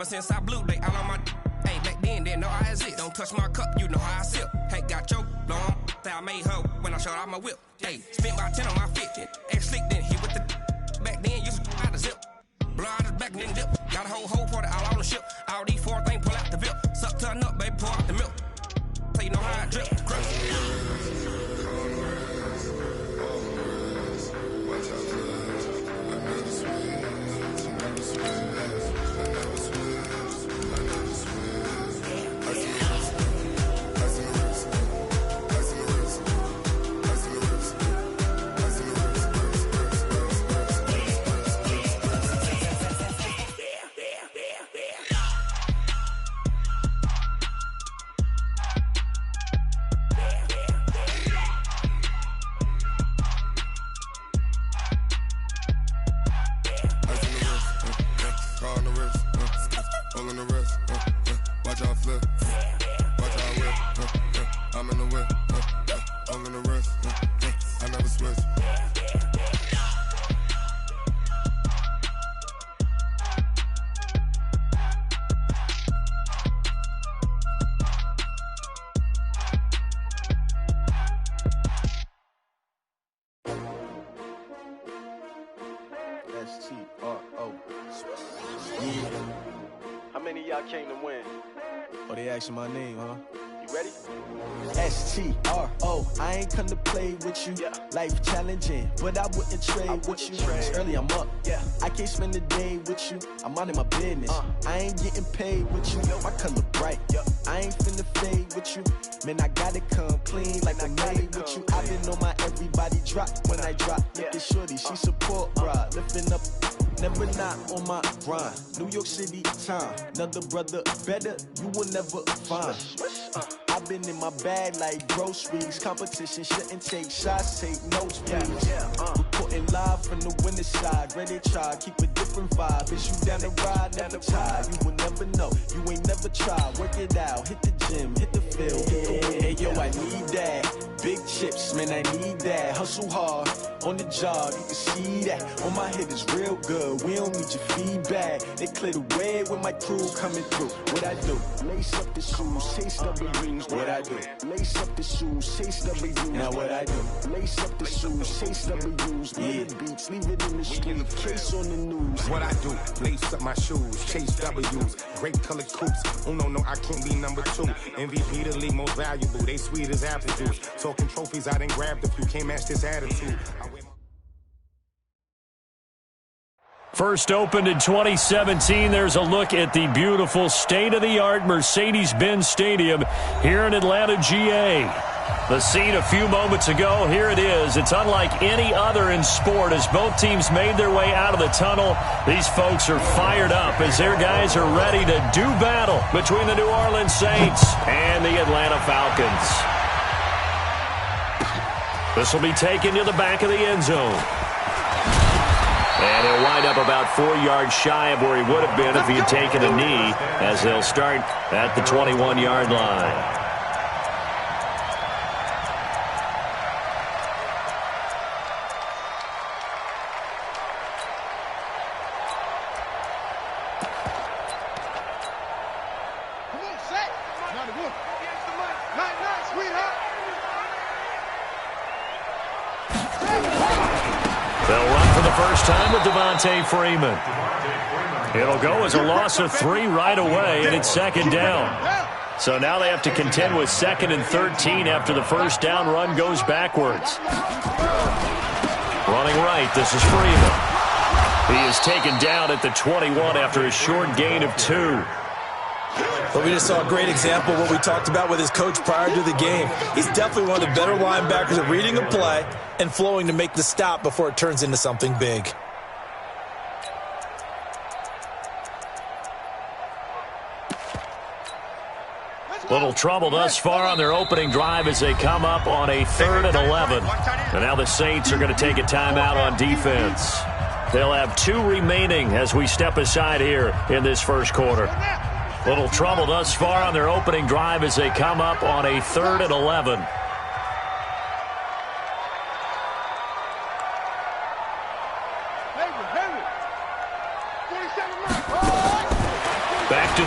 since I blew, they all on my. Hey, back then, didn't know I exist. Don't touch my cup, you know how I sip. Hey, got your long that I made her when I showed out my whip. Hey, spent about 10 on my fit. X slick, then hit with the. Back then, used to out the zip. Blow out his back, then dip. Got a whole party all on the ship. All these four things pull out the VIP. Suck, turn up, baby, pour out the milk. So you know how I drip. How many of y'all came to win? Oh, they asking my name, huh? You ready? S-T-R-O, I ain't come to play with you. Yeah. Life challenging, but I wouldn't trade with you. It's early, I'm up. Yeah. I can't spend the day with you. I'm out in my business. I ain't getting paid with you. My color bright. I ain't finna fade with you. Man, I gotta come clean like I made with you. I been on my everybody drop when I drop. Look at shorty, she support, bruh. Lifting up. Never not on my grind. New York City time. Another brother better, you will never find. I've been in my bag like groceries. Competition shouldn't take shots, take notes, please. Reporting live from the winning side. Ready to try, keep a different vibe. Is you down the ride, never tired. You will never know, you ain't never tried. Work it out, hit the gym, hit the field, hit the win. Hey yo, I need that. Big chips, man, I need that. Hustle hard, on the job, you can see that. On my head is real good, we don't need your feedback. They clear the way with my crew coming through. What I do? Lace up the shoes, chase W's. What I do? Lace up the shoes, chase W's. Now what I do? Lace up the shoes, chase W's. Yeah. Beats, leave it in the street, case on the news. What I do? Lace up my shoes, chase W's. Great colored coops. Oh no, I can't be number 2. MVP the league most valuable. They sweet as apple juice. Talking trophies, I done grabbed a few. Can't match this attitude. First opened in 2017, there's a look at the beautiful state-of-the-art Mercedes-Benz Stadium here in Atlanta, GA. The scene a few moments ago, here it is. It's unlike any other in sport as both teams made their way out of the tunnel. These folks are fired up as their guys are ready to do battle between the New Orleans Saints and the Atlanta Falcons. This will be taken to the back of the end zone. And he'll wind up about 4 yards shy of where he would have been if he had taken a knee, as they'll start at the 21-yard line. Freeman. It'll go as a loss of 3 right away, and it's second down. So now they have to contend with 2nd and 13 after the first down run goes backwards. Running right, this is Freeman. He is taken down at the 21 after a short gain of 2. But we just saw a great example of what we talked about with his coach prior to the game. He's definitely one of the better linebackers at reading a play and flowing to make the stop before it turns into something big. Little trouble thus far on their opening drive as they come up on a 3rd and 11. And now the Saints are going to take a timeout on defense. They'll have 2 remaining as we step aside here in this first quarter. Little trouble thus far on their opening drive as they come up on a 3rd and 11.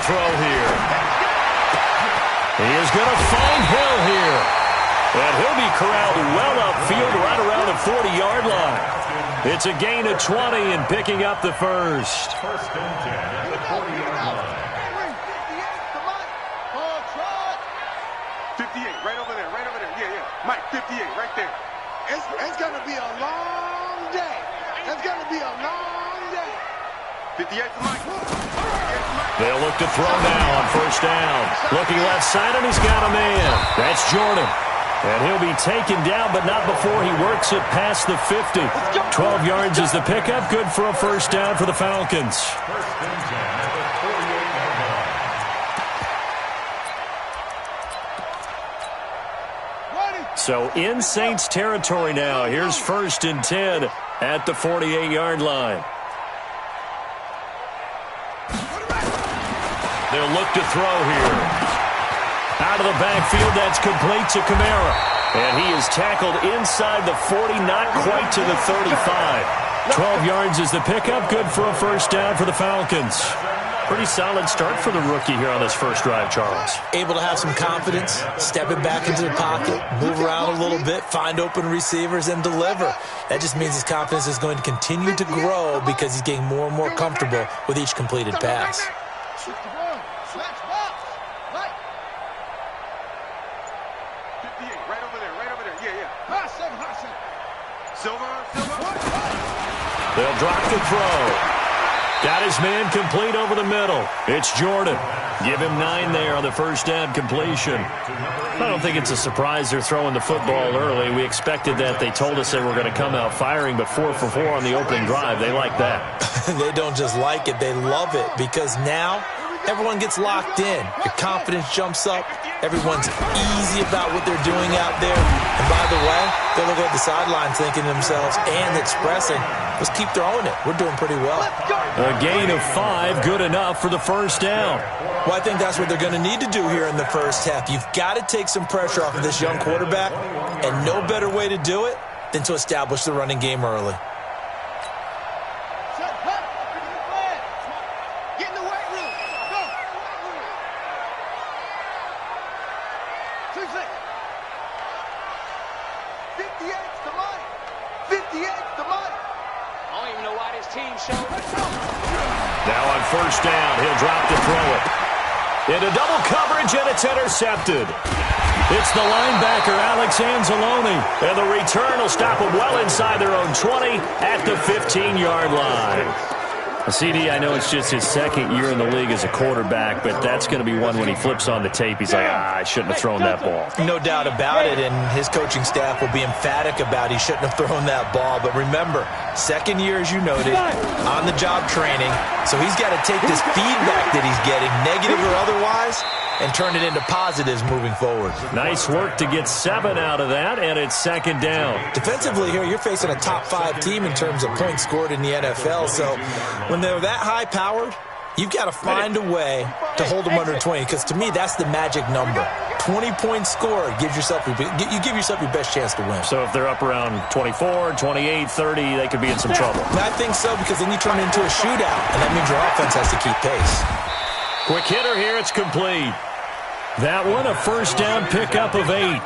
throw here. He is going to find Hill here. And he'll be corralled well upfield right around the 40-yard line. It's a gain of 20 and picking up the first. First and 10 at the 40-yard line. 58, right over there, right over there. Yeah. Mike, 58, right there. It's going to be a long day. It's going to be a long day. 58 to Mike. They'll look to throw now on first down. Looking left side, and he's got a man. That's Jordan. And he'll be taken down, but not before he works it past the 50. 12 yards is the pickup. Good for a first down for the Falcons. First and 10 at the 48-yard line. So in Saints territory now. Here's first and 10 at the 48-yard line. They'll look to throw here. Out of the backfield, that's complete to Kamara. And he is tackled inside the 40, not quite to the 35. 12 yards is the pickup. Good for a first down for the Falcons. Pretty solid start for the rookie here on this first drive, Charles. Able to have some confidence, step it back into the pocket, move around a little bit, find open receivers, and deliver. That just means his confidence is going to continue to grow because he's getting more and more comfortable with each completed pass. 58, right over there. Yeah. Silver. They'll drop the throw. Got his man complete over the middle. It's Jordan. Give him 9 there on the first down completion. I don't think it's a surprise they're throwing the football early. We expected that. They told us they were going to come out firing, but 4 for 4 on the opening drive. They like that. They don't just like it, they love it, because now everyone gets locked in. Your confidence jumps up. Everyone's easy about what they're doing out there. And by the way, they look at the sidelines thinking to themselves and expressing, let's keep throwing it. We're doing pretty well. A gain of 5, good enough for the first down. Well, I think that's what they're going to need to do here in the first half. You've got to take some pressure off of this young quarterback, and no better way to do it than to establish the running game early. Now on first down, he'll drop to throw it. Into double coverage, and it's intercepted. It's the linebacker, Alex Anzalone. And the return will stop them well inside their own 20 at the 15-yard line. CD, I know it's just his second year in the league as a quarterback, but that's going to be one when he flips on the tape. He's like, I shouldn't have thrown that ball. No doubt about it, and his coaching staff will be emphatic about he shouldn't have thrown that ball. But remember, second year, as you noted, on-the-job training, so he's got to take this feedback that he's getting, negative or otherwise, and turn it into positives moving forward. Nice work to get 7 out of that, and it's second down. Defensively here, you're facing a top-5 team in terms of points scored in the NFL, so when they're that high-powered, you've got to find a way to hold them under 20, because to me, that's the magic number. 20 points scored gives yourself you give yourself your best chance to win. So if they're up around 24, 28, 30, they could be in some trouble. And I think so, because then you turn it into a shootout, and that means your offense has to keep pace. Quick hitter here, it's complete. That one, a first down pickup of 8.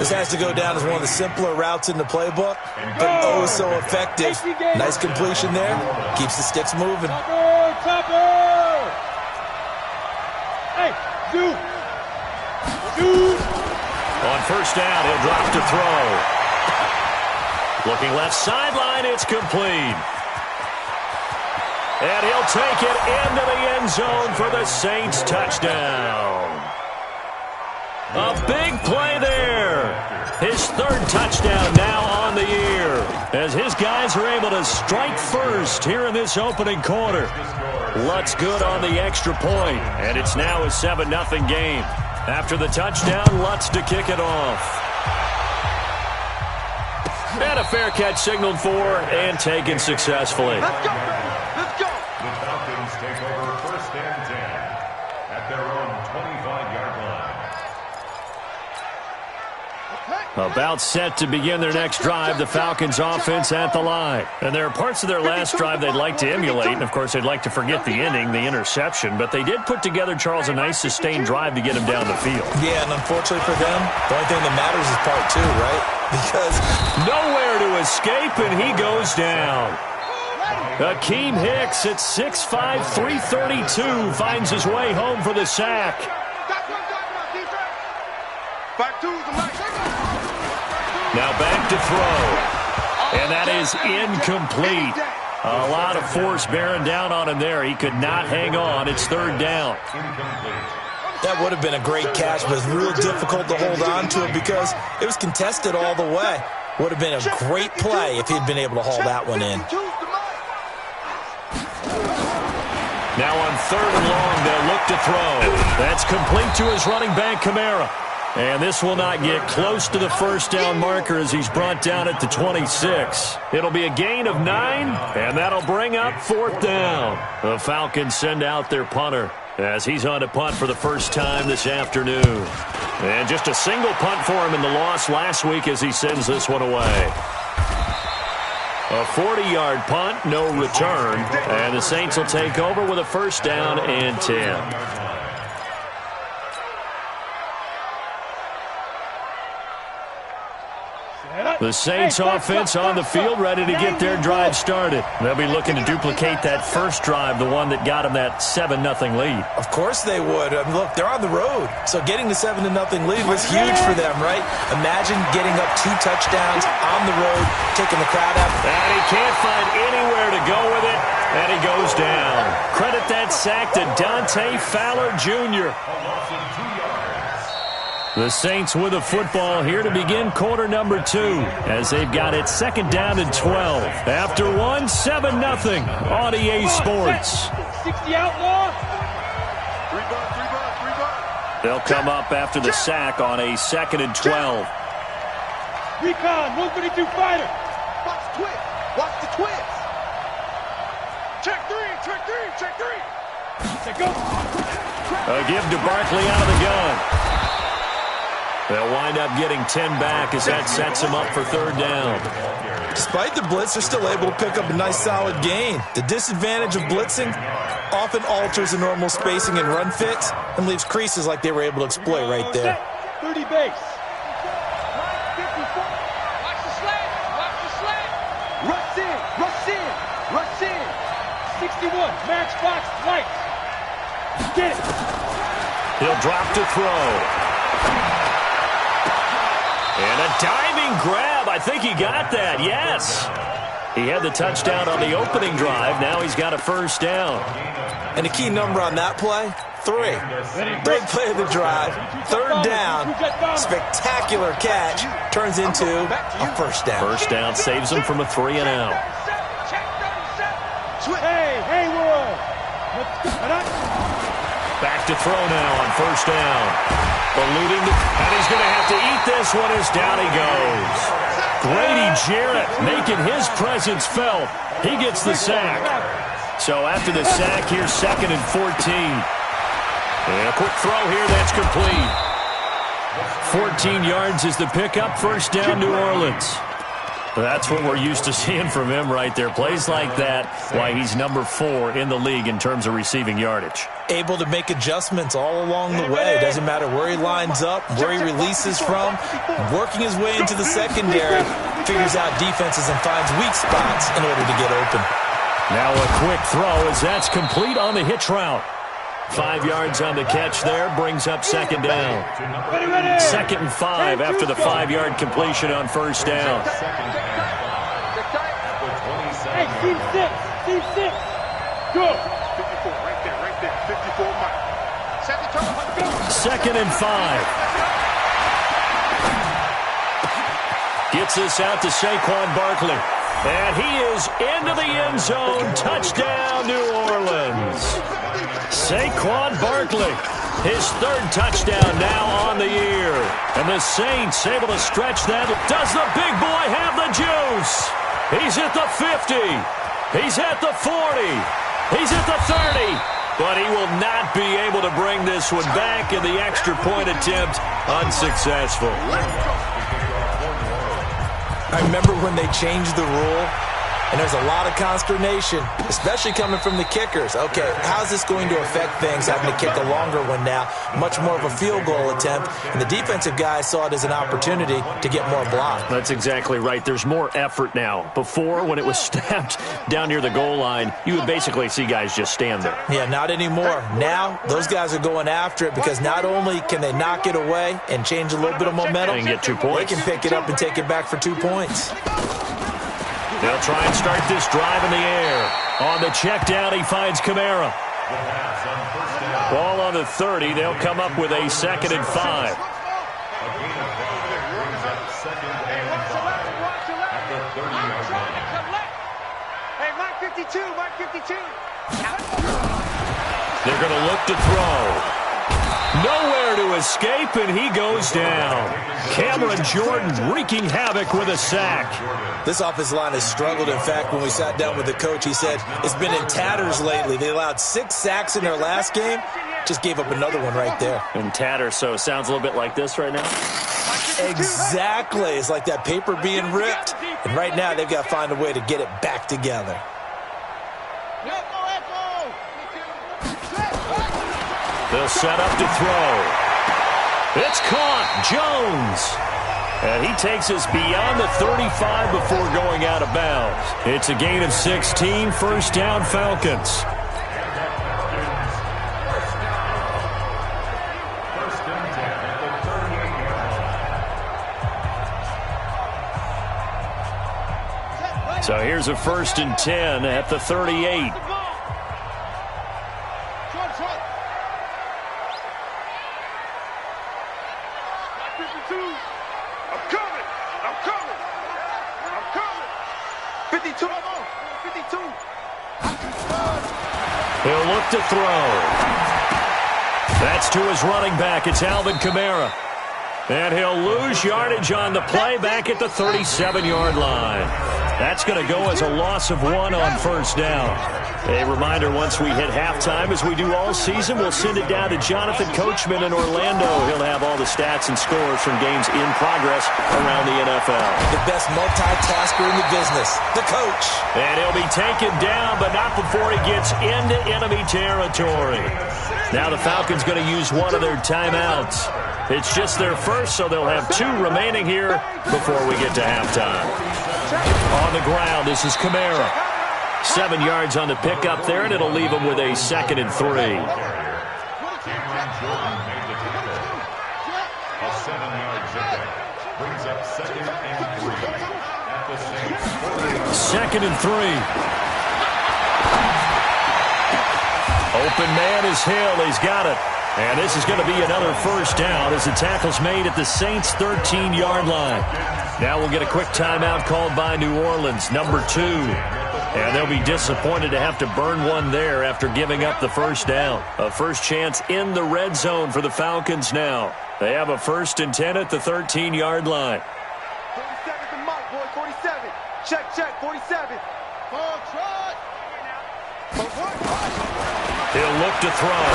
This has to go down as one of the simpler routes in the playbook, but oh so effective. Nice completion there. Keeps the sticks moving. On first down, he'll drop to throw. Looking left sideline, it's complete. And he'll take it into the end zone for the Saints touchdown. A big play there. His 3rd touchdown now on the year, as his guys are able to strike first here in this opening quarter. Lutz good on the extra point, and it's now a 7-0 game. After the touchdown, Lutz to kick it off. And a fair catch signaled for and taken successfully. Let's go. The Falcons take over first and 10 at their own 25-yard line. Okay. About set to begin their next drive, the Falcons offense at the line. And there are parts of their last drive they'd like to emulate, and of course they'd like to forget the ending, the interception, but they did put together, Charles, a nice sustained drive to get him down the field. Yeah, and unfortunately for them, the only thing that matters is part two, right? Because nowhere to escape, and he goes down. Akeem Hicks at 6'5", 332 finds his way home for the sack. Now back to throw. And that is incomplete. A lot of force bearing down on him there. He could not hang on. It's third down. That would have been a great catch, but it's real difficult to hold on to it because it was contested all the way. Would have been a great play if he'd been able to haul that one in. Now on third and long, they'll look to throw. That's complete to his running back, Kamara. And this will not get close to the first down marker as he's brought down at the 26. It'll be a gain of 9, and that'll bring up fourth down. The Falcons send out their punter as he's on to punt for the first time this afternoon. And just a single punt for him in the loss last week as he sends this one away. A 40-yard punt, no return, and the Saints will take over with a first down and 10. The Saints offense on the field, ready to get their drive started. They'll be looking to duplicate that first drive, the one that got them that 7-0 lead. Of course they would. I mean, look, they're on the road, so getting the 7-0 lead was huge for them, right? Imagine getting up 2 touchdowns on the road, taking the crowd out. And he can't find anywhere to go with it, and he goes down. Credit that sack to Dante Fowler Jr. The Saints with a football here to begin quarter number 2 as they've got it second down and 12. After 7-0 on EA Sports. 60 outlaw. They'll come up after the sack on a second and 12. Recon, 132 fighter. Watch the twist. Watch the twist. Check 3, check 3, check 3. Check go. A give to Barkley out of the gun. They'll wind up getting 10 back as that sets him up for third down. Despite the blitz, they're still able to pick up a nice solid gain. The disadvantage of blitzing often alters the normal spacing and run fits and leaves creases like they were able to exploit right there. 30 base. Watch the slant. Watch the slant. Rush in. Rush in. Rush in. 61. Matchbox light. Get it. He'll drop to throw. And a diving grab. I think he got that. Yes. He had the touchdown on the opening drive. Now he's got a first down. And a key number on that play, 3. Third play of the drive, third down, spectacular catch, turns into a first down. First down saves him from a 3 and out. Hey, world. Back to throw now on first down. Alluding to, and he's going to have to eat this one as down he goes. Grady Jarrett making his presence felt. He gets the sack. So after the sack, here's second and 14. And a quick throw here, that's complete. 14 yards is the pickup, first down New Orleans. That's what we're used to seeing from him right there. Plays like that, why he's number 4 in the league in terms of receiving yardage. Able to make adjustments all along the way. Doesn't matter where he lines up, where he releases from, working his way into the secondary, figures out defenses and finds weak spots in order to get open. Now a quick throw as that's complete on the hitch route. 5 yards on the catch there, brings up second down. Second and 5 after the 5-yard completion on first down. Hey, C6. Go. 54, right there. 54 Mike. Second and 5. Gets this out to Saquon Barkley. And he is into the end zone. Touchdown, New Orleans. Saquon Barkley, his 3rd touchdown now on the year. And the Saints able to stretch that. Does the big boy have the juice? He's at the 50. He's at the 40. He's at the 30. But he will not be able to bring this one back, and the extra point attempt unsuccessful. I remember when they changed the rule, and there's a lot of consternation, especially coming from the kickers. Okay, how's this going to affect things, having to kick a longer one now, much more of a field goal attempt, and the defensive guys saw it as an opportunity to get more block. That's exactly right. There's more effort now. Before, when it was snapped down near the goal line, you would basically see guys just stand there. Yeah, not anymore. Now, those guys are going after it because not only can they knock it away and change a little bit of momentum, and get 2 points. They can pick it up and take it back for 2 points. They'll try and start this drive in the air. On the check down, he finds Kamara. Ball on the 30. They'll come up with a 2nd and 5. Hey, Mike 52, Mike 52. They're going to look to throw. Nowhere to escape, and he goes down. Cameron Jordan wreaking havoc with a sack. This offensive line has struggled. In fact, when we sat down with the coach, he said it's been in tatters lately. They allowed 6 sacks in their last game. Just gave up another one right there. In tatters, so it sounds a little bit like this right now? Exactly. It's like that paper being ripped. And right now, they've got to find a way to get it back together. They'll set up to throw. It's caught. Jones. And he takes us beyond the 35 before going out of bounds. It's a gain of 16. First down, Falcons. So here's a 1st and 10 at the 38. He'll look to throw. That's to his running back. It's Alvin Kamara. And he'll lose yardage on the play back at the 37-yard line. That's going to go as a loss of 1 on first down. A reminder, once we hit halftime, as we do all season, we'll send it down to Jonathan Coachman in Orlando. He'll have all the stats and scores from games in progress around the NFL. The best multitasker in the business, the coach. And he'll be taken down, but not before he gets into enemy territory. Now the Falcons going to use one of their timeouts. It's just their first, so they'll have 2 remaining here before we get to halftime. On the ground, this is Kamara. 7 yards on the pickup there, and it'll leave him with a 2nd and 3. Second and 3. Open man is Hill. He's got it. And this is going to be another first down as the tackle's made at the Saints' 13-yard line. Now we'll get a quick timeout called by New Orleans, number 2. And they'll be disappointed to have to burn one there after giving up the first down. A first chance in the red zone for the Falcons now. They have a 1st and 10 at the 13-yard line. 47 to Mike, boy, 47. Check, 47. Ball trot. He'll look to throw.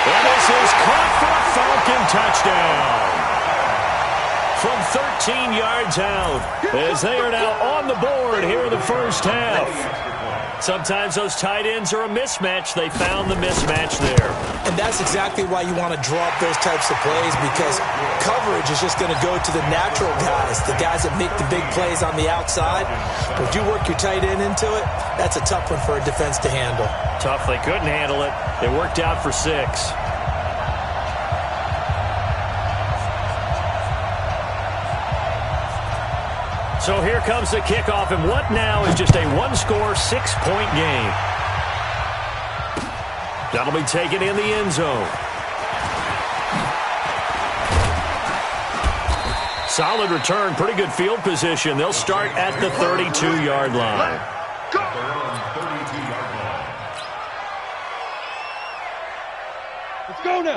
And this is caught for a Falcon touchdown. From 13 yards out, as they are now on the board here in the first half. Sometimes those tight ends are a mismatch. They found the mismatch there. And that's exactly why you want to draw up those types of plays, because coverage is just going to go to the natural guys, the guys that make the big plays on the outside. But if you work your tight end into it, that's a tough one for a defense to handle. Tough. They couldn't handle it. It worked out for 6. So here comes the kickoff, and what now is just a 1-score, 6-point game. That'll be taken in the end zone. Solid return, pretty good field position. They'll start at the 32-yard line.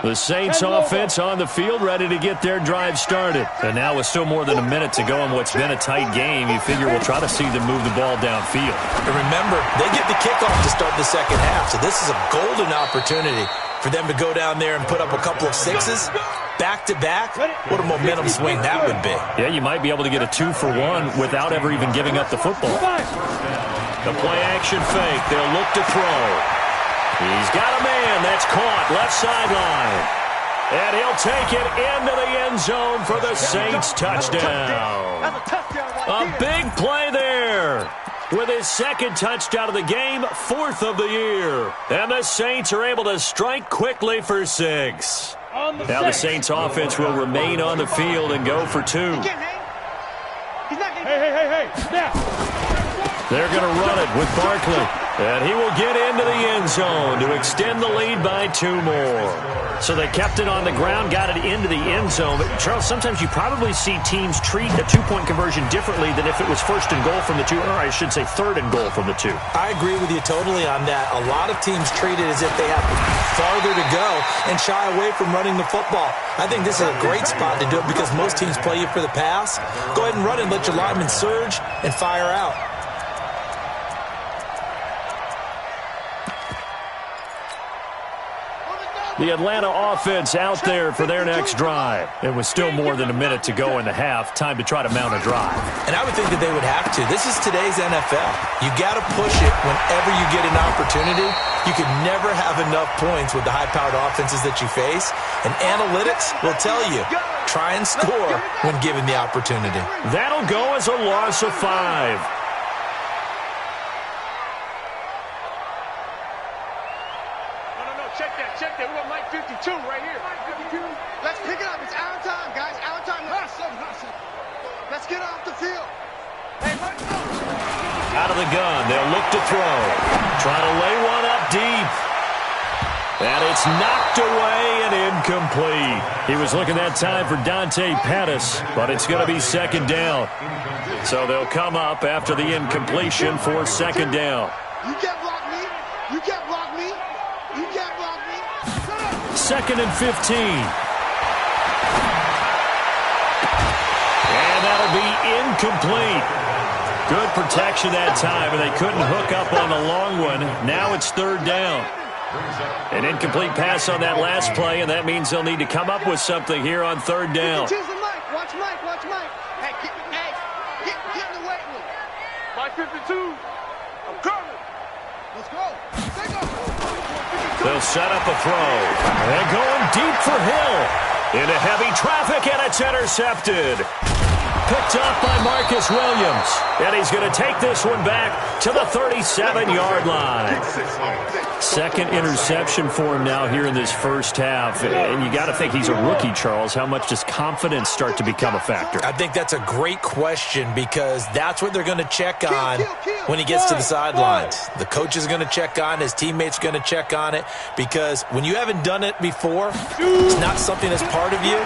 The Saints offense on the field, ready to get their drive started. And now with still more than a minute to go in what's been a tight game, you figure we'll try to see them move the ball downfield. And remember, they get the kickoff to start the second half, so this is a golden opportunity for them to go down there and put up a couple of sixes back-to-back. What a momentum swing that would be. Yeah, you might be able to get a 2-for-1 without ever even giving up the football. The play-action fake. They'll look to throw. He's got a man. That's caught. Left sideline. And he'll take it into the end zone for the Saints touchdown. A big play there. With his second touchdown of the game, 4th of the year. And the Saints are able to strike quickly for 6. Now the Saints offense will remain on the field and go for 2. Hey, snap. They're going to run it with Barkley. And he will get into the end zone to extend the lead by 2 more. So they kept it on the ground, got it into the end zone. But, Charles, sometimes you probably see teams treat a 2-point conversion differently than if it was 1st and goal from the 2, or I should say 3rd and goal from the 2. I agree with you totally on that. A lot of teams treat it as if they have farther to go and shy away from running the football. I think this is a great spot to do it because most teams play you for the pass. Go ahead and run it, let your linemen surge and fire out. The Atlanta offense out there for their next drive. It was still more than a minute to go in the half. Time to try to mount a drive. And I would think that they would have to. This is today's NFL. You got to push it whenever you get an opportunity. You can never have enough points with the high-powered offenses that you face. And analytics will tell you, try and score when given the opportunity. That'll go as a loss of 5. Check that. We got Mike 52 right here. Mike 52. Let's pick it up. It's our time, guys. Our time. Let's get off the field. Hey, Mike. Out of the gun. They'll look to throw. Trying to lay one up deep. And it's knocked away and incomplete. He was looking that time for Dante Pettis, but it's going to be 2nd down. So they'll come up after the incompletion for 2nd down. You can't block me. You can't block me. You can't block me. 2nd and 15. And that'll be incomplete. Good protection that time, and they couldn't hook up on the long one. Now it's 3rd down. An incomplete pass on that last play, and that means they'll need to come up with something here on 3rd down. Watch Mike. Hey, get in the weight room. Mike 52. I'm coming. Let's go. They'll set up a throw. They're going deep for Hill. Into heavy traffic, and it's intercepted. Picked up by Marcus Williams. And he's going to take this one back to the 37-yard line. 2nd interception for him now here in this first half. And you got to think he's a rookie, Charles. How much does confidence start to become a factor? I think that's a great question because that's what they're going to check on when he gets to the sidelines. The coach is going to check on it. His teammates are going to check on it because when you haven't done it before, it's not something that's part of you.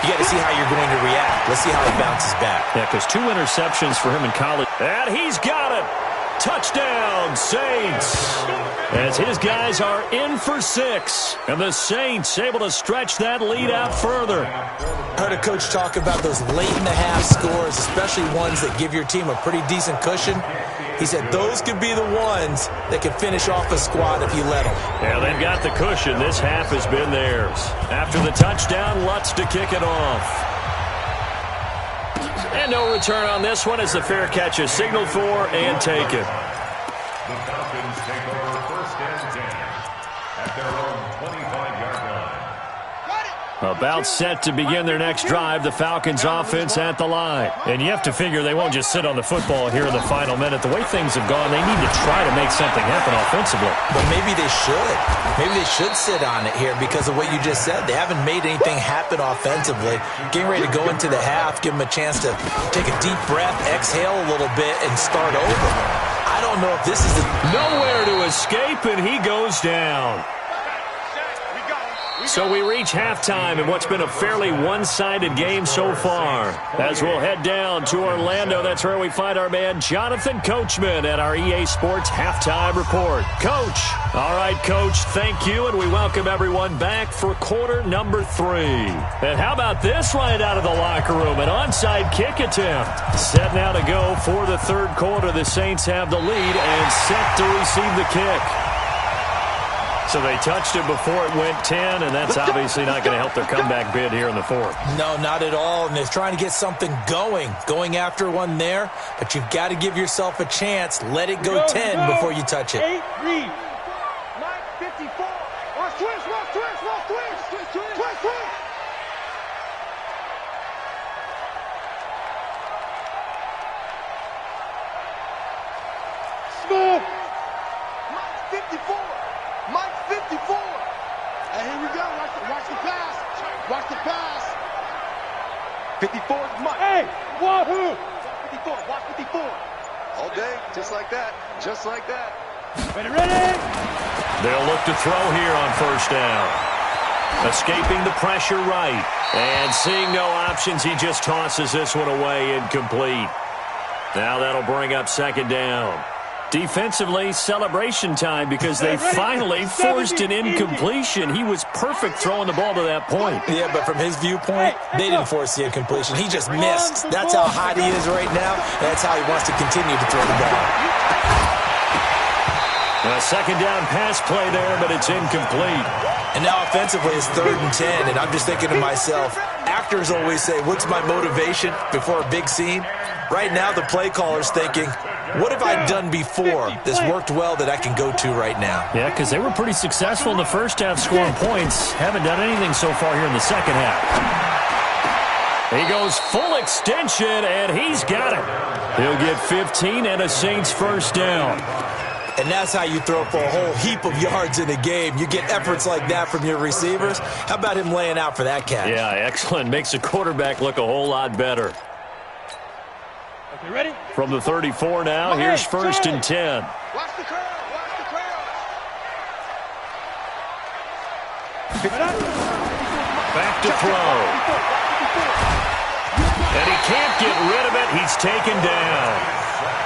You got to see how you're going to react. Let's see how he bounces back. Yeah, because 2 interceptions for him in college. And he's got it. Touchdown, Saints. As his guys are in for 6. And the Saints able to stretch that lead out further. I heard a coach talk about those late-in-the-half scores, especially ones that give your team a pretty decent cushion. He said those could be the ones that can finish off a squad if you let them. Yeah, they've got the cushion. This half has been theirs. After the touchdown, Lutz to kick it off. And no return on this one as the fair catch is signaled for and taken. The Falcons take over 1st and 10 at their own 25-yard line. About set to begin their next drive, the Falcons offense at the line. And you have to figure they won't just sit on the football here in the final minute. The way things have gone, they need to try to make something happen offensively. But maybe they should. Maybe they should sit on it here because of what you just said. They haven't made anything happen offensively. Getting ready to go into the half, give them a chance to take a deep breath, exhale a little bit, and start over. I don't know if this is nowhere to escape, and he goes down. We So we reach halftime in what's been a fairly one-sided game so far. As we'll head down to Orlando, that's where we find our man Jonathan Coachman at our EA Sports Halftime Report. Coach. All right, Coach, thank you, and we welcome everyone back for quarter number 3. And how about this right out of the locker room? An onside kick attempt. Set now to go for the third quarter. The Saints have the lead and set to receive the kick. So they touched it before it went 10, and that's obviously not going to help their comeback bid here in the fourth. No, not at all, and they're trying to get something going after one there, but you've got to give yourself a chance. Let it go 10 before you touch it. 8, read. 54. Watch twist, watch twist, watch twist. Twist, twist. Smooth. Mike 54. Mike 54. And here we go. Watch the pass. Watch the pass. 54 is Mike. Hey, wahoo. 54. Watch 54. All day, just like that. Just like that. Ready. They'll look to throw here on first down. Escaping the pressure right. And seeing no options, he just tosses this one away incomplete. Now that'll bring up second down. Defensively, celebration time because they finally forced an incompletion. He was perfect throwing the ball to that point. Yeah, but from his viewpoint, they didn't force the incompletion. He just missed. That's how hot he is right now, and that's how he wants to continue to throw the ball. A second down pass play there, but it's incomplete. And now offensively, it's 3rd and 10, and I'm just thinking to myself, actors always say, what's my motivation before a big scene? Right now, the play caller's thinking, what have I done before that's worked well that I can go to right now? Yeah, because they were pretty successful in the first half scoring points. Haven't done anything so far here in the second half. He goes full extension, and he's got it. He'll get 15 and a Saints first down. And that's how you throw for a whole heap of yards in a game. You get efforts like that from your receivers. How about him laying out for that catch? Yeah, excellent. Makes the quarterback look a whole lot better. Okay, ready? From the 34 now, here's first and 10. Watch the crowd. Watch the crowd. Back to throw. And he can't get rid of it. He's taken down.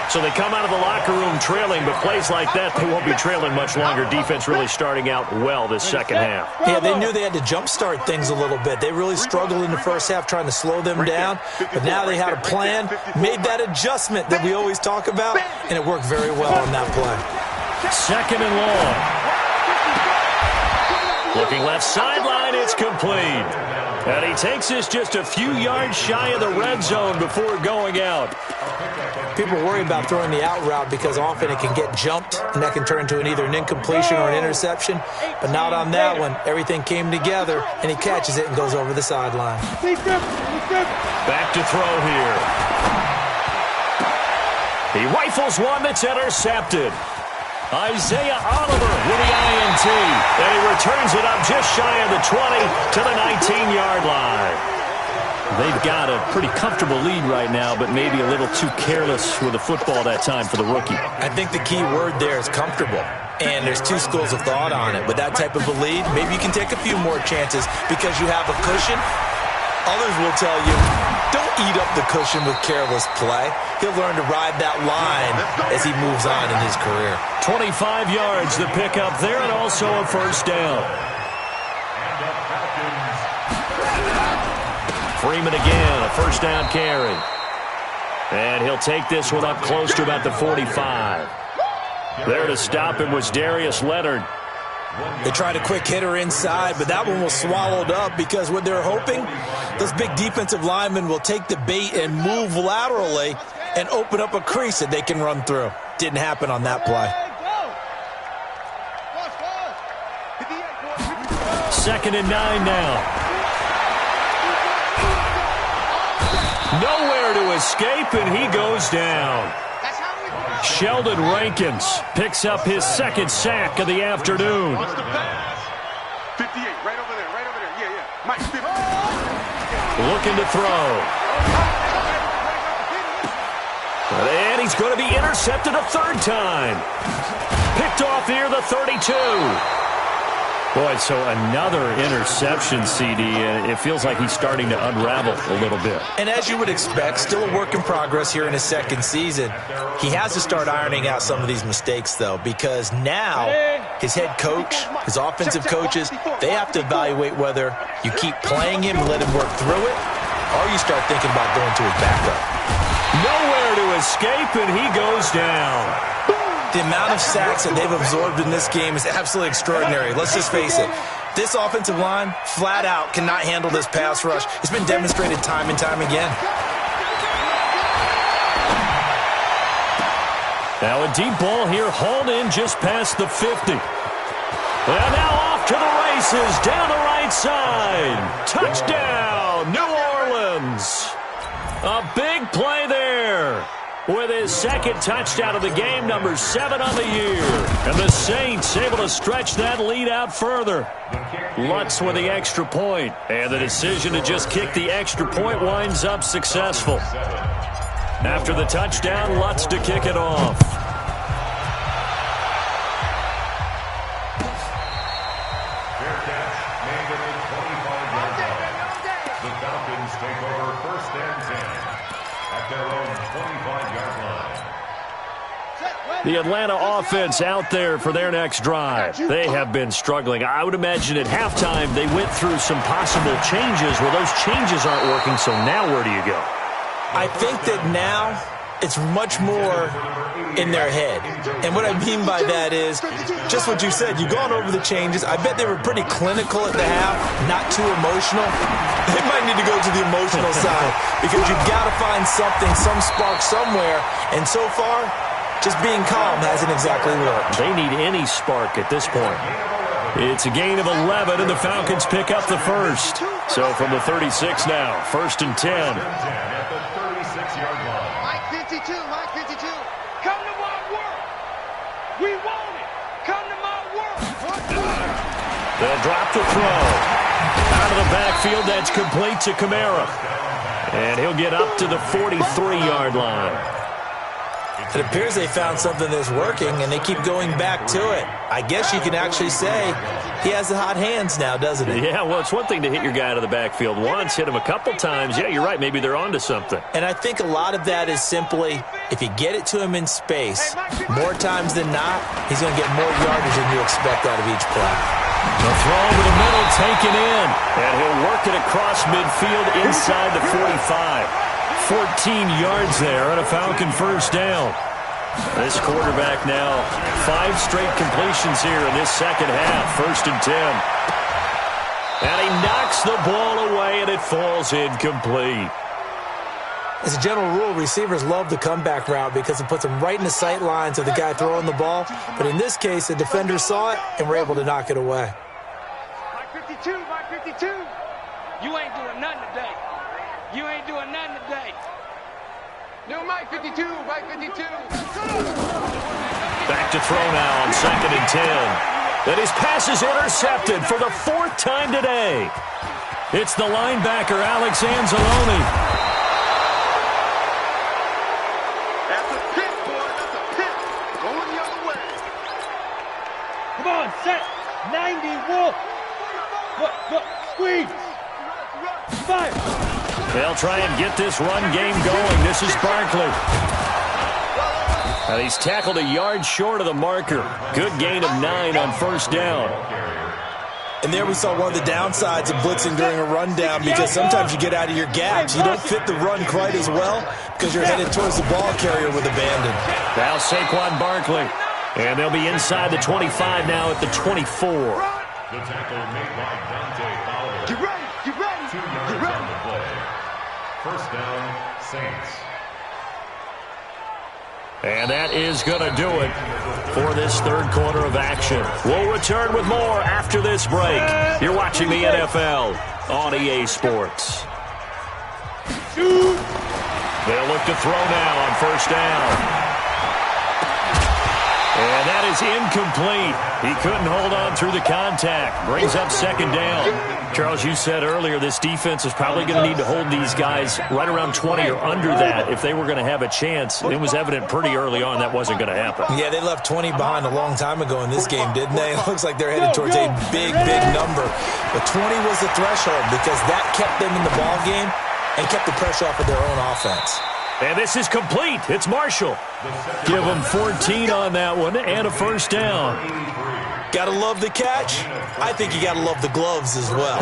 So they come out of the locker room trailing, but plays like that, they won't be trailing much longer. Defense really starting out well this second half. Yeah, they knew they had to jumpstart things a little bit. They really struggled in the first half trying to slow them down, but now they had a plan, made that adjustment that we always talk about, and it worked very well on that play. Second and long. Looking left sideline, it's complete. And he takes this just a few yards shy of the red zone before going out. People worry about throwing the out route because often it can get jumped, and that can turn into either an incompletion or an interception. But not on that one. Everything came together, and he catches it and goes over the sideline. Back to throw here. He rifles one that's intercepted. Isaiah Oliver with the INT. And he returns it up just shy of the 20 to the 19-yard line. They've got a pretty comfortable lead right now, but maybe a little too careless with the football that time for the rookie. I think the key word there is comfortable. And there's two schools of thought on it. With that type of a lead, maybe you can take a few more chances because you have a cushion. Others will tell you, don't eat up the cushion with careless play. He'll learn to ride that line as he moves on in his career. 25 yards the pickup there, and also a first down. Freeman again, a first down carry. And he'll take this one up close to about the 45. There to stop him was Darius Leonard. They tried a quick hitter inside, but that one was swallowed up because what they're hoping, those big defensive linemen will take the bait and move laterally and open up a crease that they can run through. Didn't happen on that play. Second and 9 now. Nowhere to escape, and he goes down. Sheldon Rankins picks up his second sack of the afternoon. 58, right over there, yeah. Mike 50. Looking to throw. And he's going to be intercepted a third time. Picked off near the 32. Boy, so another interception, CD, and it feels like he's starting to unravel a little bit. And as you would expect, still a work in progress here in his second season. He has to start ironing out some of these mistakes, though, because now his head coach, his offensive coaches, they have to evaluate whether you keep playing him and let him work through it, or you start thinking about going to his backup. Nowhere to escape, and he goes down. The amount of sacks that they've absorbed in this game is absolutely extraordinary. Let's just face it. This offensive line, flat out, cannot handle this pass rush. It's been demonstrated time and time again. Now a deep ball here, hauled in just past the 50. And now off to the races, down the right side. Touchdown, New Orleans. A big play there. With his second touchdown of the game, number 7 on the year. And the Saints able to stretch that lead out further. Lutz with the extra point. And the decision to just kick the extra point winds up successful. After the touchdown, Lutz to kick it off. Fair catch made at the 25-yard line. The Falcons take over 1st and 10 at their own 25-yard line. The Atlanta offense out there for their next drive. They have been struggling. I would imagine at halftime they went through some possible changes. Well, those changes aren't working, so now where do you go? I think that now it's much more in their head. And what I mean by that is just what you said. You've gone over the changes. I bet they were pretty clinical at the half, not too emotional. They might need to go to the emotional side because you've got to find something, some spark somewhere. And so far, just being calm hasn't exactly worked. They need any spark at this point. It's a gain of 11, and the Falcons pick up the first. So from the 36 now, 1st and 10. At the 36-yard line. Mike 52, Mike 52. Come to my work. We want it. Come to my work. They'll drop the throw. Out of the backfield, that's complete to Kamara. And he'll get up to the 43-yard line. It appears they found something that's working, and they keep going back to it. I guess you can actually say he has the hot hands now, doesn't he? Yeah, well, it's one thing to hit your guy out of the backfield once, hit him a couple times. Yeah, you're right. Maybe they're onto something. And I think a lot of that is simply if you get it to him in space, more times than not, he's going to get more yardage than you expect out of each play. The throw over the middle taken in, and he'll work it across midfield inside the 45. 14 yards there on a Falcon first down. This quarterback now, 5 straight completions here in this second half, 1st and 10. And he knocks the ball away, and it falls incomplete. As a general rule, receivers love the comeback route because it puts them right in the sight lines of the guy throwing the ball. But in this case, the defender saw it and were able to knock it away. Mike 52, Mike 52. You ain't doing nothing today. You ain't doing nothing today. New Mike 52, Mike 52. Back to throw now on 2nd and 10. Then his pass is intercepted for the 4th time today. It's the linebacker, Alex Anzalone. That's a pit, boy. That's a pit. Going the other way. Come on, set. 90, Wolf. Look, squeeze. Fire. They'll try and get this run game going. This is Barkley. And he's tackled a yard short of the marker. Good gain of 9 on 1st down. And there we saw one of the downsides of blitzing during a rundown because sometimes you get out of your gaps. You don't fit the run quite as well because you're headed towards the ball carrier with abandon. Now Saquon Barkley. And they'll be inside the 25 now at the 24. The tackle made by Dante Fowler. Get ready. 2 yards on the play. 1st down, Saints. And that is going to do it for this 3rd quarter of action. We'll return with more after this break. You're watching the NFL on EA Sports. They'll look to throw now on 1st down. And that is incomplete. He couldn't hold on through the contact. Brings up second down. Charles, you said earlier this defense is probably going to need to hold these guys right around 20 or under that if they were going to have a chance. It was evident pretty early on that wasn't going to happen. Yeah, they left 20 behind a long time ago in this game, didn't they? It looks like they're headed towards a big, big number. But 20 was the threshold because that kept them in the ball game and kept the pressure off of their own offense. And this is complete. It's Marshall. Give them 14 on that one and a first down. Gotta love the catch. I think you gotta love the gloves as well.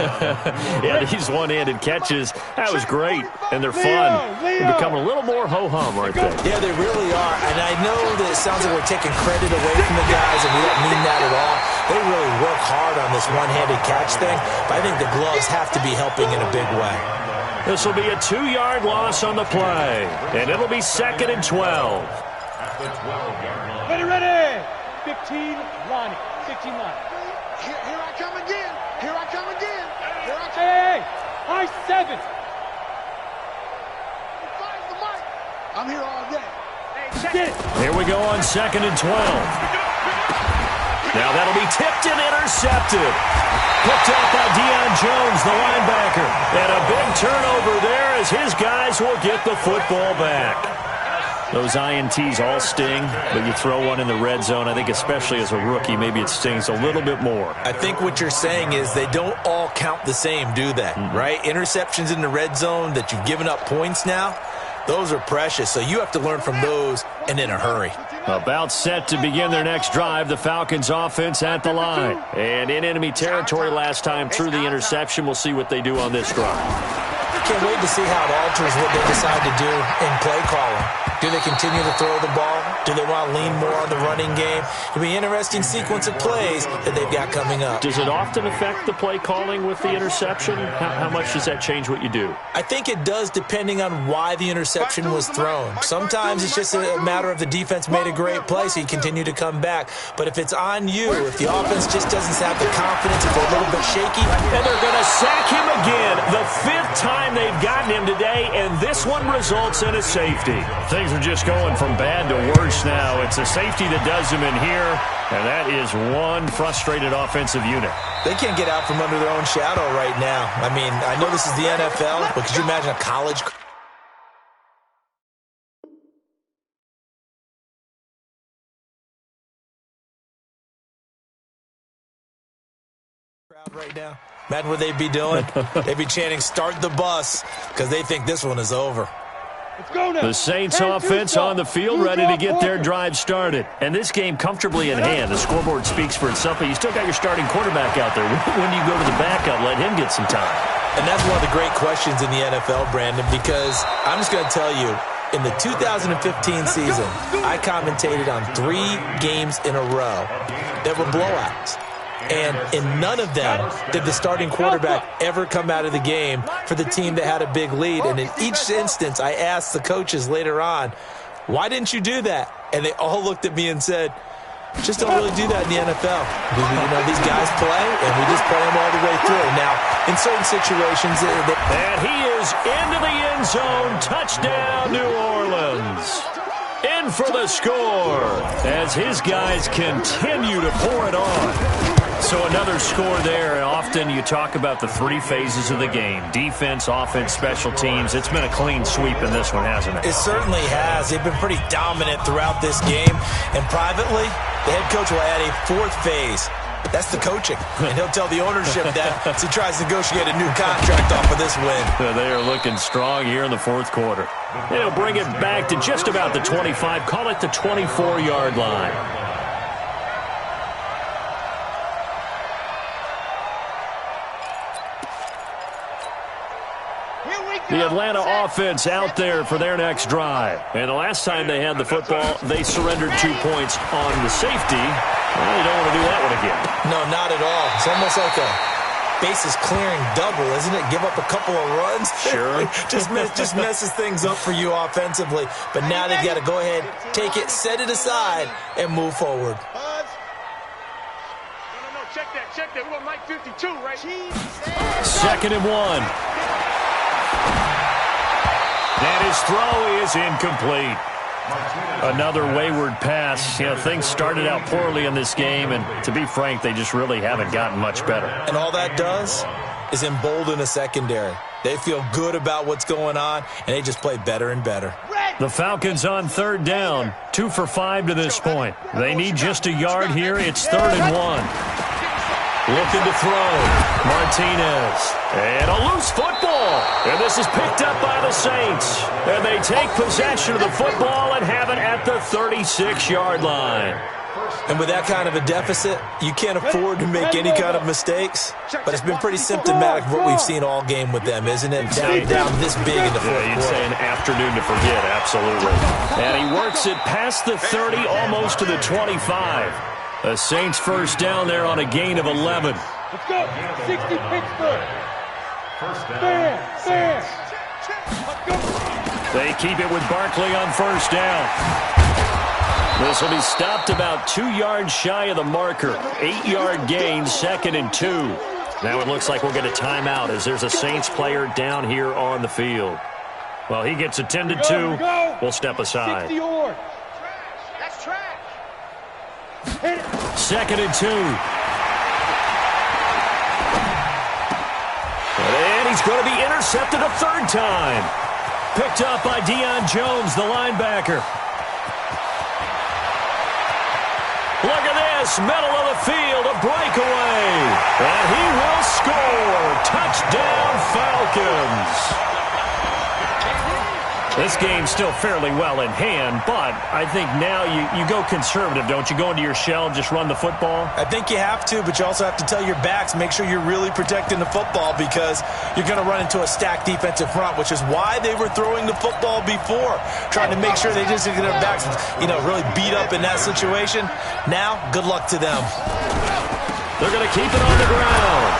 Yeah, these one-handed catches, that was great. And they're fun. They're becoming a little more ho-hum right there. Yeah, they really are. And I know that it sounds like we're taking credit away from the guys, and we don't mean that at all. They really work hard on this one-handed catch thing, but I think the gloves have to be helping in a big way. This will be a 2-yard loss on the play, and it'll be 2nd and 12. At the 12-yard line. Ready. 15 line. 15 line. Here I come again. Here I come again. Here I come. Hey, high 7. Fire the mic. I'm here all day. Get it. Here we go on 2nd and 12. Now that'll be tipped and intercepted. Picked up by Deion Jones, the linebacker. And a big turnover there as his guys will get the football back. Those INTs all sting, but you throw one in the red zone, I think especially as a rookie, maybe it stings a little bit more. I think what you're saying is they don't all count the same, do they? Right? Interceptions in the red zone that you've given up points now, those are precious. So you have to learn from those and in a hurry. About set to begin their next drive, the Falcons offense at the line. And in enemy territory last time through the interception. We'll see what they do on this drive. Can't wait to see how it alters what they decide to do in play calling. Do they continue to throw the ball? Do they want to lean more on the running game? It'll be an interesting sequence of plays that they've got coming up. Does it often affect the play calling with the interception? How much does that change what you do? I think it does depending on why the interception was thrown. Sometimes it's just a matter of the defense made a great play, so you continue to come back. But if it's on you, if the offense just doesn't have the confidence, if they're a little bit shaky, and they're going to sack him again, the 5th time they've gotten him today, and this one results in a safety. Things are just going from bad to worse now. It's a safety that does them in here, and that is one frustrated offensive unit. They can't get out from under their own shadow right now. I mean, I know this is the NFL, but could you imagine a college crowd right now? Imagine what they'd be doing. They'd be chanting, "Start the bus," because they think this one is over. Let's go now. The Saints offense on the field, ready to get their drive started. And this game comfortably in hand. The scoreboard speaks for itself, but you still got your starting quarterback out there. When do you go to the backup? Let him get some time. And that's one of the great questions in the NFL, Brandon, because I'm just going to tell you, in the 2015 season, I commentated on 3 games in a row that were blowouts. And in none of them did the starting quarterback ever come out of the game for the team that had a big lead. And in each instance, I asked the coaches later on, why didn't you do that? And they all looked at me and said, just don't really do that in the NFL. You know, these guys play, and we just play them all the way through. Now, in certain situations... And he is into the end zone. Touchdown, New Orleans. In for the score as his guys continue to pour it on. So another score there, and often you talk about the 3 phases of the game. Defense, offense, special teams. It's been a clean sweep in this one, hasn't it? It certainly has. They've been pretty dominant throughout this game. And privately, the head coach will add a 4th phase. That's the coaching. And he'll tell the ownership that as he tries to negotiate a new contract off of this win. They are looking strong here in the 4th quarter. They'll bring it back to just about the 25. Call it the 24-yard line. The Atlanta offense out there for their next drive. And the last time they had the football, they surrendered 2 points on the safety. Well, you don't want to do that one again. No, not at all. It's almost like a bases clearing double, isn't it? Give up a couple of runs. Sure. just messes things up for you offensively. But now they've got to go ahead, take it, set it aside, and move forward. No, check that. We want Mike 52, right? 2nd and 1. And his throw is incomplete. Another wayward pass. You know, things started out poorly in this game, and to be frank, they just really haven't gotten much better. And all that does is embolden a secondary. They feel good about what's going on, and they just play better and better. The Falcons on third down, 2 for 5 to this point. They need just a yard here. It's 3rd and 1. Looking to throw. Martinez. And a loose football. And this is picked up by the Saints. And they take possession of the football and have it at the 36-yard line. And with that kind of a deficit, you can't afford to make any kind of mistakes. But it's been pretty symptomatic of what we've seen all game with them, isn't it? Down this big in the fourth quarter. You'd say an afternoon to forget, absolutely. And he works it past the 30, almost to the 25. The Saints first down there on a gain of 11. Let's go. 60 Pittsburgh. Fair. Let's go. They keep it with Barkley on first down. This will be stopped about 2 yards shy of the marker. 8-yard gain, 2nd and 2. Now it looks like we'll get a timeout as there's a Saints player down here on the field. Well, he gets attended to. We'll step aside. 60 or. 2nd and 2. And he's going to be intercepted a 3rd time. Picked up by Deion Jones, the linebacker. Look at this, middle of the field, a breakaway. And he will score. Touchdown, Falcons. This game's still fairly well in hand, but I think now you go conservative, don't you? Go into your shell and just run the football? I think you have to, but you also have to tell your backs, make sure you're really protecting the football because you're going to run into a stacked defensive front, which is why they were throwing the football before, trying to make sure they just get their backs, really beat up in that situation. Now, good luck to them. They're going to keep it on the ground.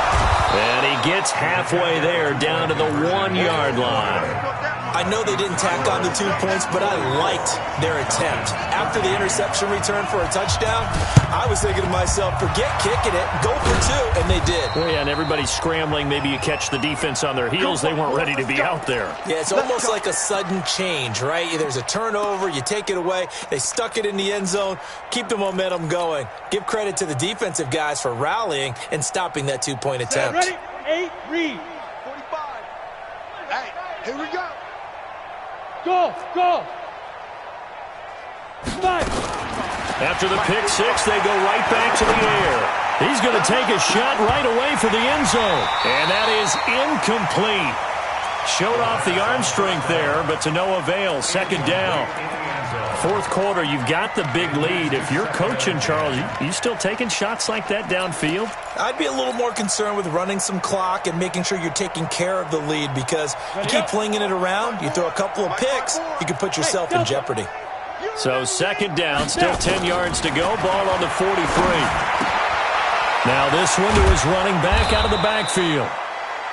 And he gets halfway there down to the 1-yard line. I know they didn't tack on the 2 points, but I liked their attempt. After the interception return for a touchdown, I was thinking to myself, forget kicking it, go for 2, and they did. Well, yeah, and everybody's scrambling. Maybe you catch the defense on their heels. They weren't ready to be out there. Yeah, it's almost like a sudden change, right? There's a turnover, you take it away, they stuck it in the end zone, keep the momentum going. Give credit to the defensive guys for rallying and stopping that 2-point attempt. Ready? 8, read. 45. Hey, here we go. Go. 5. After the pick 6, they go right back to the air. He's going to take a shot right away for the end zone. And that is incomplete. Showed off the arm strength there, but to no avail. 2nd down. 4th quarter, you've got the big lead. If you're coaching, Charles, you still taking shots like that downfield? I'd be a little more concerned with running some clock and making sure you're taking care of the lead because you keep flinging it around, you throw a couple of picks, you can put yourself in jeopardy. So 2nd down, still 10 yards to go, ball on the 43. Now this one to his running back out of the backfield.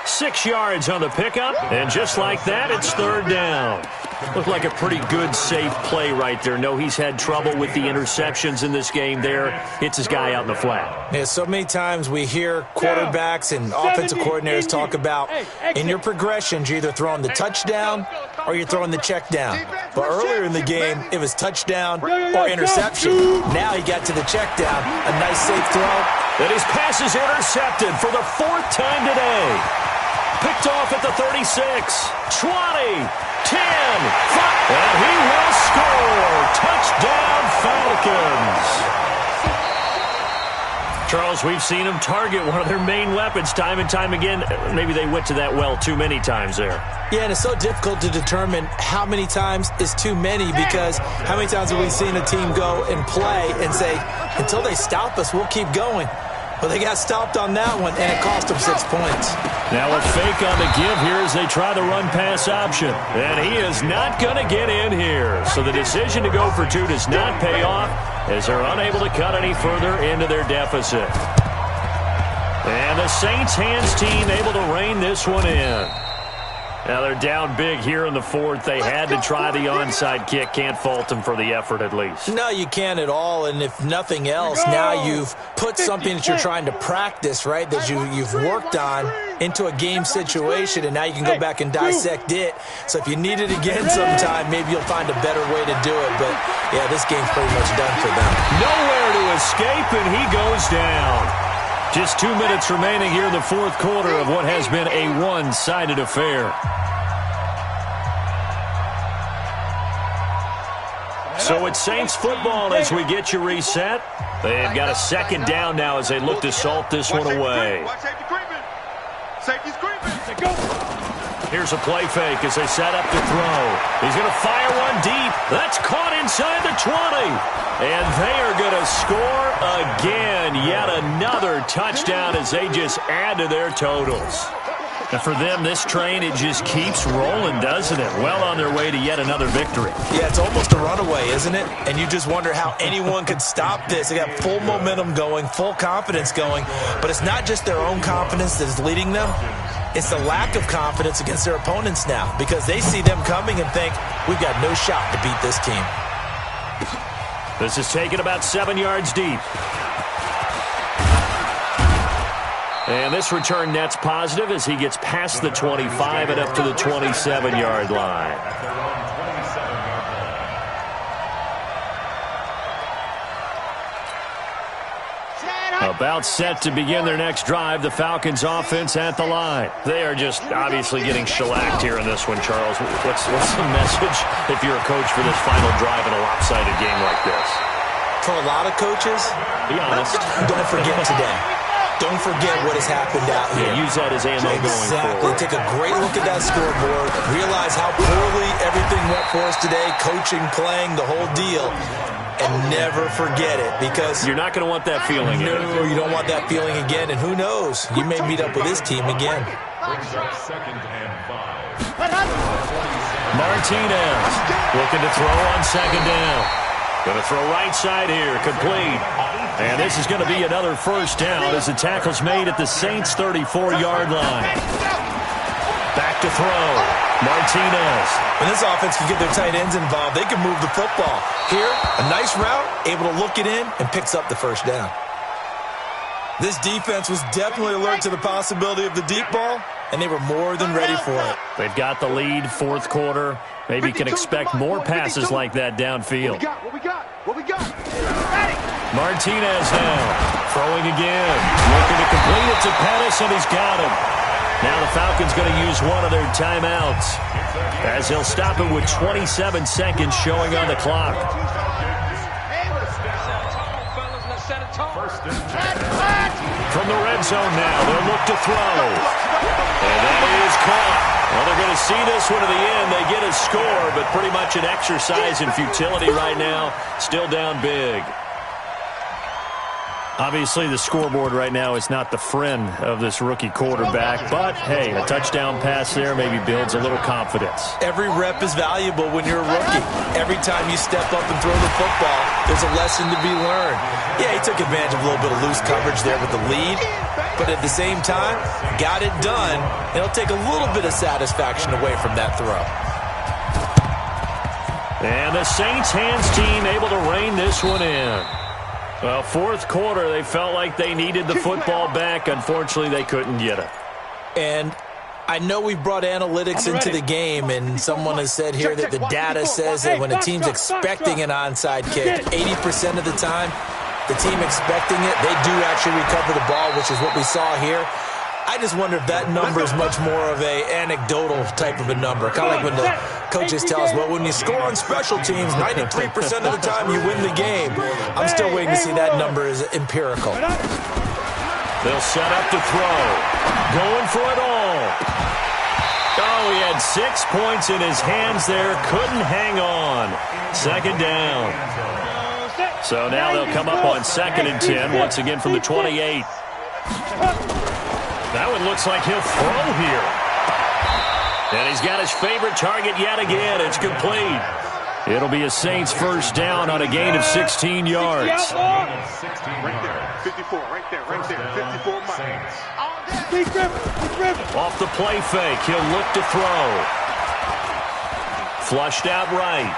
6 yards on the pickup, and just like that, it's 3rd down. Looked like a pretty good, safe play right there. No, he's had trouble with the interceptions in this game there. Hits his guy out in the flat. Yeah, so many times we hear quarterbacks and offensive coordinators talk about in your progressions, you're either throwing the touchdown or you're throwing the check down. But earlier in the game, it was touchdown or interception. Now he got to the check down. A nice, safe throw. And his pass is intercepted for the 4th time today. Picked off at the 36, 20, 10, 5, and he will score. Touchdown, Falcons. Charles, we've seen him target one of their main weapons time and time again. Maybe they went to that well too many times there. Yeah, and it's so difficult to determine how many times is too many because how many times have we seen a team go and play and say, until they stop us, we'll keep going. Well, they got stopped on that one, and it cost them 6 points. Now a fake on the give here as they try the run-pass option. And he is not going to get in here. So the decision to go for 2 does not pay off as they're unable to cut any further into their deficit. And the Saints hands team able to rein this one in. Now they're down big here in the 4th. They had to try the onside kick. Can't fault them for the effort at least. No, you can't at all. And if nothing else, now you've put something that you're trying to practice, right, that you've worked on into a game situation, and now you can go back and dissect it. So if you need it again sometime, maybe you'll find a better way to do it. But, yeah, this game's pretty much done for them. Nowhere to escape, and he goes down. Just 2 minutes remaining here in the fourth quarter of what has been a one-sided affair. So it's Saints football as we get you reset. They've got a second down now as they look to salt this one away. Safety's creeping. Here's a play fake as they set up to throw. He's going to fire one deep. That's caught inside the 20. And they are going to score again. Yet another touchdown as they just add to their totals. And for them, this train, it just keeps rolling, doesn't it? Well on their way to yet another victory. Yeah, it's almost a runaway, isn't it? And you just wonder how anyone could stop this. They got full momentum going, full confidence going. But it's not just their own confidence that is leading them. It's the lack of confidence against their opponents now, because they see them coming and think, we've got no shot to beat this team. This is taken about 7 yards deep. And this return net's positive as he gets past the 25 and up to the 27-yard line. About set to begin their next drive, the Falcons offense at the line. They are just obviously getting shellacked here in this one, Charles. What's the message if you're a coach for this final drive in a lopsided game like this? For a lot of coaches, be honest, don't forget today. Don't forget what has happened out here. Yeah, use that as ammo going forward. Take a great look at that scoreboard. Realize how poorly everything went for us today. Coaching, playing, the whole deal. And never forget it, because you're not going to want that feeling again. No, you don't want that feeling again. And who knows? You may meet up with this team again. Martinez looking to throw on second down. Going to throw right side here, complete. And this is going to be another first down as the tackle's made at the Saints' 34-yard line. Back to throw. Martinez. When this offense can get their tight ends involved, they can move the football. Here, a nice route, able to look it in, and picks up the first down. This defense was definitely alert to the possibility of the deep ball, and they were more than ready for it. They've got the lead, fourth quarter. Maybe can expect more passes like that downfield. What we got? Martinez now, throwing again. Looking to complete it to Pettis, and he's got him. Now the Falcons going to use one of their timeouts as they'll stop it with 27 seconds showing on the clock. From the red zone now, they'll look to throw. And that is caught. Well, they're going to see this one to the end. They get a score, but pretty much an exercise in futility right now. Still down big. Obviously, the scoreboard right now is not the friend of this rookie quarterback. But, hey, a touchdown pass there maybe builds a little confidence. Every rep is valuable when you're a rookie. Every time you step up and throw the football, there's a lesson to be learned. Yeah, he took advantage of a little bit of loose coverage there with the lead. But at the same time, got it done. It'll take a little bit of satisfaction away from that throw. And the Saints hands team able to rein this one in. Well, fourth quarter, they felt like they needed the football back. Unfortunately, they couldn't get it. And I know we've brought analytics into the game, and someone has said here that the data says that when a team's expecting an onside kick, 80% of the time, the team expecting it, they do actually recover the ball, which is what we saw here. I just wonder if that number is much more of a anecdotal type of a number. Kind of like when the coaches tell us, well, when you score on special teams, 93% of the time you win the game. I'm still waiting to see that number is empirical. They'll set up to throw. Going for it all. Oh, he had 6 points in his hands there. Couldn't hang on. Second down. So now they'll come up on 2nd and 10, once again from the 28. That one looks like he'll throw here. And he's got his favorite target yet again. It's complete. It'll be a Saints first down on a gain of 16 yards. Right there, 54, right there, 54 miles. Off the play fake, he'll look to throw. Flushed out right.